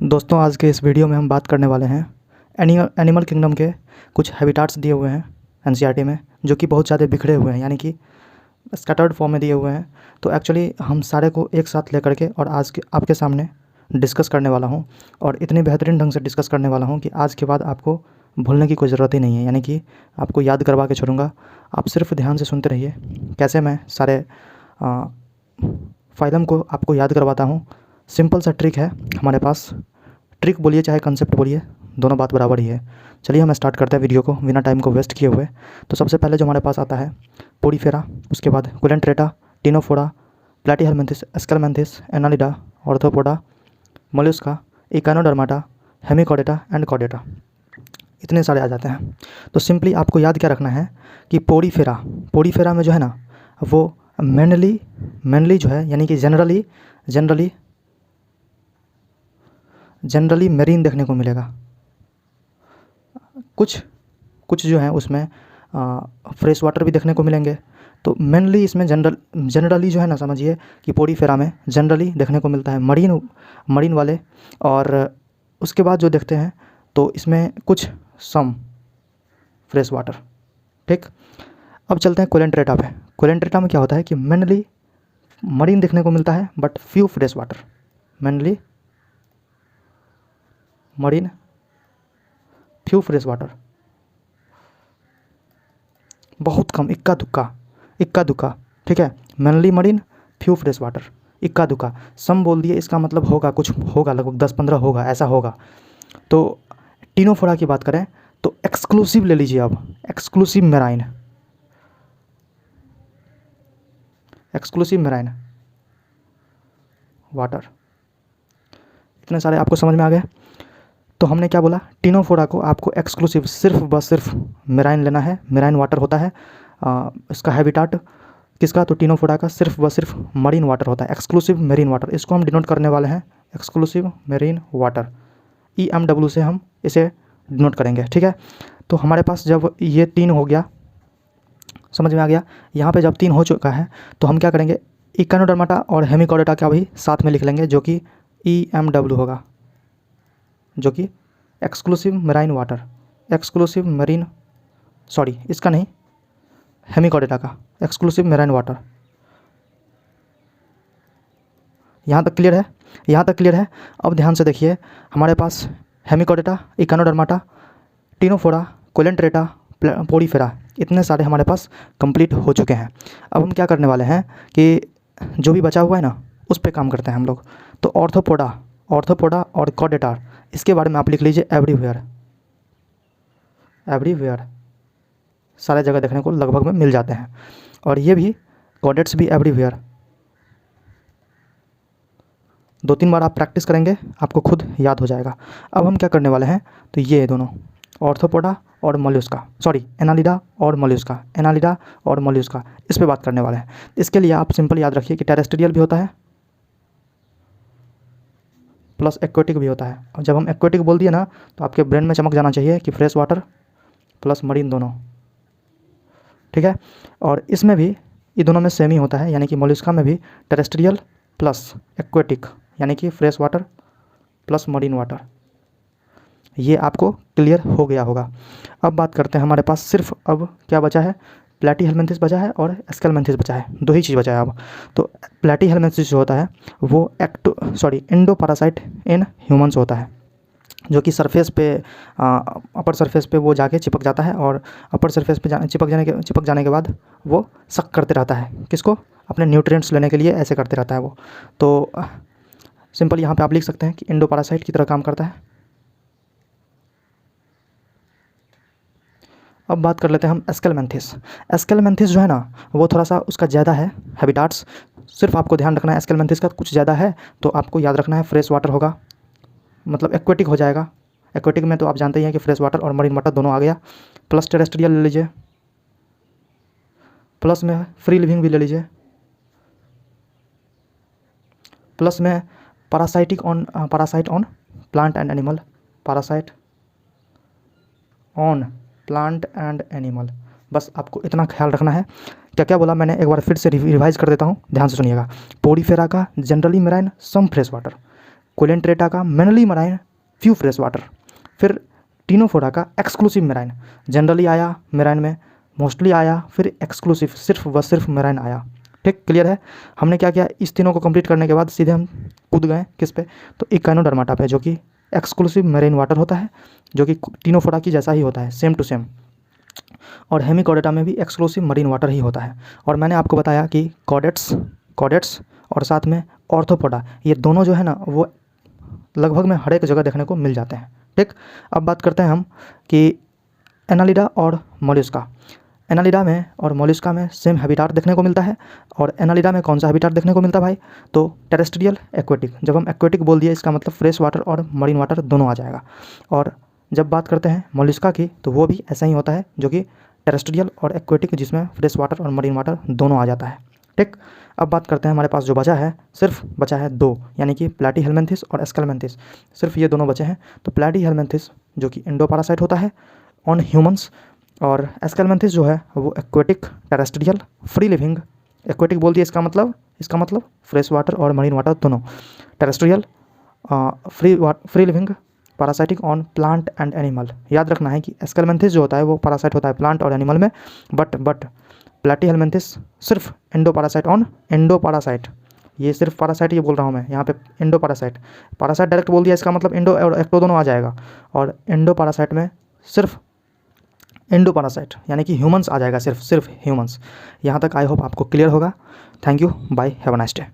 दोस्तों आज के इस वीडियो में हम बात करने वाले हैं एनिमल किंगडम के कुछ हैबिटाट्स दिए हुए हैं एनसीईआरटी में, जो कि बहुत ज़्यादा बिखरे हुए हैं, यानी कि स्कैटर्ड फॉर्म में दिए हुए हैं। तो एक्चुअली हम सारे को एक साथ लेकर के और आज के आपके सामने डिस्कस करने वाला हूं, और इतने बेहतरीन ढंग से डिस्कस करने वाला हूं कि आज के बाद आपको भूलने की कोई ज़रूरत ही नहीं है, यानी कि आपको याद करवा के छोड़ूंगा। आप सिर्फ ध्यान से सुनते रहिए कैसे मैं सारे फाइलम को आपको याद करवाता हूँ। सिंपल सा ट्रिक है हमारे पास, ट्रिक बोलिए चाहे कंसेप्ट बोलिए, दोनों बात बराबर ही है। चलिए हम स्टार्ट करते हैं वीडियो को बिना टाइम को वेस्ट किए हुए। तो सबसे पहले जो हमारे पास आता है पोडीफेरा, उसके बाद Coelenterata, Ctenophora, Platyhelminthes, Aschelminthes, Annelida, Arthropoda, Mollusca, Echinodermata, Hemichordata and Chordata. इतने सारे आ जाते हैं। तो सिंपली आपको याद क्या रखना है कि पोडीफेरा में जो है ना, वो मेनली जो है, यानी कि जनरली मेरीन देखने को मिलेगा। कुछ जो है उसमें फ्रेश वाटर भी देखने को मिलेंगे। तो मेनली इसमें जनरली जो है ना, समझिए कि पोडीफेरा में जनरली देखने को मिलता है मरीन वाले। और उसके बाद जो देखते हैं तो इसमें कुछ सम फ्रेश वाटर। ठीक, अब चलते हैं कोलेंट्रेटा पे। कोलेंट्रेटा में क्या होता है कि मेनली मरीन देखने को मिलता है but few fresh water. Mainly marine, few fresh water, बहुत कम, इक्का दुक्का। ठीक है, mainly marine, few fresh water, इक्का दुक्का। सम बोल दिए, इसका मतलब होगा, कुछ होगा, लगभग 10-15 होगा, ऐसा होगा। तो टिनोफोरा की बात करें तो एक्सक्लूसिव ले लीजिए। अब एक्सक्लूसिव मेराइन वाटर। इतने सारे आपको समझ में आ गए। तो हमने क्या बोला, टिनोफोरा को आपको एक्सक्लूसिव सिर्फ मेराइन लेना है। मेराइन वाटर होता है इसका हैबिटाट। किसका? तो टिनोफोरा का सिर्फ मरीन वाटर होता है, एक्सक्लूसिव मेरीन वाटर। इसको हम डिनोट करने वाले हैं एक्सक्लूसिव मेरीन वाटर, EMW से हम इसे डिनोट करेंगे। ठीक है, तो हमारे पास जब ये 3 हो गया, समझ में आ गया। यहाँ पे जब 3 हो चुका है तो हम क्या करेंगे, इकानोडर्माटा और हेमिकॉर्डेटा का भी साथ में लिख लेंगे, जो कि EMW होगा, जो कि एक्सक्लूसिव मेराइन वाटर, इसका नहीं, हेमिकॉर्डेटा का एक्सक्लूसिव मेराइन वाटर। यहाँ तक क्लियर है। अब ध्यान से देखिए, हमारे पास हेमिकॉर्डेटा, इकानोडर्माटा, टिनोफोरा, कोलेंट्रेटा, पोडीफेरा, इतने सारे हमारे पास कंप्लीट हो चुके हैं। अब हम क्या करने वाले हैं कि जो भी बचा हुआ है ना, उस पे काम करते हैं हम लोग। तो ऑर्थोपोडा और कॉर्डेटा, इसके बारे में आप लिख लीजिए एवरीवेयर, सारे जगह देखने को लगभग में मिल जाते हैं। और ये भी कॉर्डेट्स भी एवरीवेयर। 2-3 बार आप प्रैक्टिस करेंगे, आपको खुद याद हो जाएगा। अब हम क्या करने वाले हैं, तो ये दोनों ऑर्थोपोडा और मोलस्का, एनालिडा और मोलस्का, इस पे बात करने वाले हैं। इसके लिए आप सिंपल याद रखिए कि टेरेस्ट्रियल भी होता है प्लस एक्वेटिक भी होता है। और जब हम एक्वेटिक बोल दिए ना, तो आपके ब्रेन में चमक जाना चाहिए कि फ्रेश वाटर प्लस मरीन दोनों। ठीक है, और इसमें भी ये दोनों में सेम ही होता है, यानी कि मोलस्का में भी टेरेस्ट्रियल प्लस एक्वेटिक, यानी कि fresh water plus marine water. ये आपको क्लियर हो गया होगा। अब बात करते हैं, हमारे पास सिर्फ अब क्या बचा है, प्लैटीहेलमिंथिस बचा है और एस्केलमेंथिस बचा है, 2 ही चीज़ बचा है अब। तो प्लैटीहेलमिंथिस जो होता है वो इंडो पैरासाइट इन ह्यूमंस होता है, जो कि सरफेस पे, अपर सरफेस पे वो जाके चिपक जाता है, और अपर सरफेस पे चिपक जाने के बाद वो सक करते रहता है, किसको? अपने न्यूट्रिएंट्स लेने के लिए ऐसे करते रहता है वो। तो सिंपल यहाँ पे आप लिख सकते हैं कि इंडो पैरासाइट की तरह काम करता है। अब बात कर लेते हैं हम एस्केलमेंथिस जो है ना, वो थोड़ा सा उसका ज़्यादा है हैबिटाट्स। सिर्फ आपको ध्यान रखना है एस्केलमेंथिस का कुछ ज़्यादा है, तो आपको याद रखना है फ्रेश वाटर होगा, मतलब एक्वेटिक हो जाएगा। एक्वेटिक में तो आप जानते ही हैं कि फ्रेश वाटर और मरीन वाटर दोनों आ गया। प्लस टेरेस्ट्रियल ले लीजिए, प्लस में फ्री लिविंग भी ले लीजिए, प्लस में parasite on plant and animal. बस आपको इतना ख्याल रखना है। क्या क्या बोला मैंने, एक बार फिर से रिवाइज कर देता हूँ, ध्यान से सुनिएगा। पोडीफेरा का generally marine, some fresh water, Coelenterata का mainly marine few fresh water, फिर टीनोफोरा का एक्सक्लूसिव मेराइन, जनरली आया मेराइन में, मोस्टली आया, फिर एक्सक्लूसिव सिर्फ व सिर्फ मेराइन आया। ठीक, क्लियर है। हमने क्या किया, इस तीनों को कंप्लीट करने के बाद सीधे हम कूद गए किस पे, तो इकाइनोडर्माटा पे, जो कि एक्सक्लूसिव मेरीन वाटर होता है, जो कि टीनोफोरा की जैसा ही होता है, सेम टू सेम। और हेमिकॉर्डेटा में भी एक्सक्लूसिव मरीन वाटर ही होता है। और मैंने आपको बताया कि कॉडेट्स और साथ में ऑर्थोपोडा, ये दोनों जो है ना वो लगभग में हर एक जगह देखने को मिल जाते हैं। ठीक, अब बात करते हैं हम कि एनालिडा और मोलस्का। एनालिडा में और मोलस्का में सेम हैबिटाट देखने को मिलता है। और एनालिडा में कौन सा हैबिटाट देखने को मिलता है भाई, तो टेरेस्ट्रियल एक्वेटिक। जब हम एक्वेटिक बोल दिए इसका मतलब फ्रेश वाटर और मरीन वाटर दोनों आ जाएगा। और जब बात करते हैं मोलस्का की, तो वो भी ऐसा ही होता है, जो कि टेरेस्ट्रियल और एक्वेटिक, जिसमें फ्रेश वाटर और मरीन वाटर दोनों आ जाता है। ठीक, अब बात करते हैं हमारे पास जो बचा है, सिर्फ बचा है दो, यानी कि प्लैटीहेल्मिन्थिस और एस्केलमेंथिस, सिर्फ ये दोनों बचे हैं। तो प्लैटीहेल्मिन्थिस जो कि एंडोपैरासाइट होता है ऑन ह्यूमंस, और एस्केलमेंथिस जो है वो aquatic terrestrial free living. Aquatic बोल दिया, इसका मतलब फ्रेश वाटर और मरीन वाटर दोनों, terrestrial free living, parasitic on plant and animal. याद रखना है कि एस्केलमेंथिस जो होता है वो पैरासाइट होता है प्लांट और एनिमल में, बट प्लैटीहेल्मिन्थिस सिर्फ एंडोपैरासाइट ऑन एंडोपैरासाइट। ये सिर्फ पैरासाइट ये बोल रहा हूँ मैं यहाँ पे, एंडोपैरासाइट। पैरासाइट डायरेक्ट बोल दिया, इसका मतलब एंडो और एक्टो दोनों आ जाएगा। और एंडोपैरासाइट में सिर्फ एंडोपैरासाइट यानी कि ह्यूमंस आ जाएगा, सिर्फ ह्यूमंस। यहाँ तक आई होप आपको क्लियर होगा। Thank you, bye, have a nice day.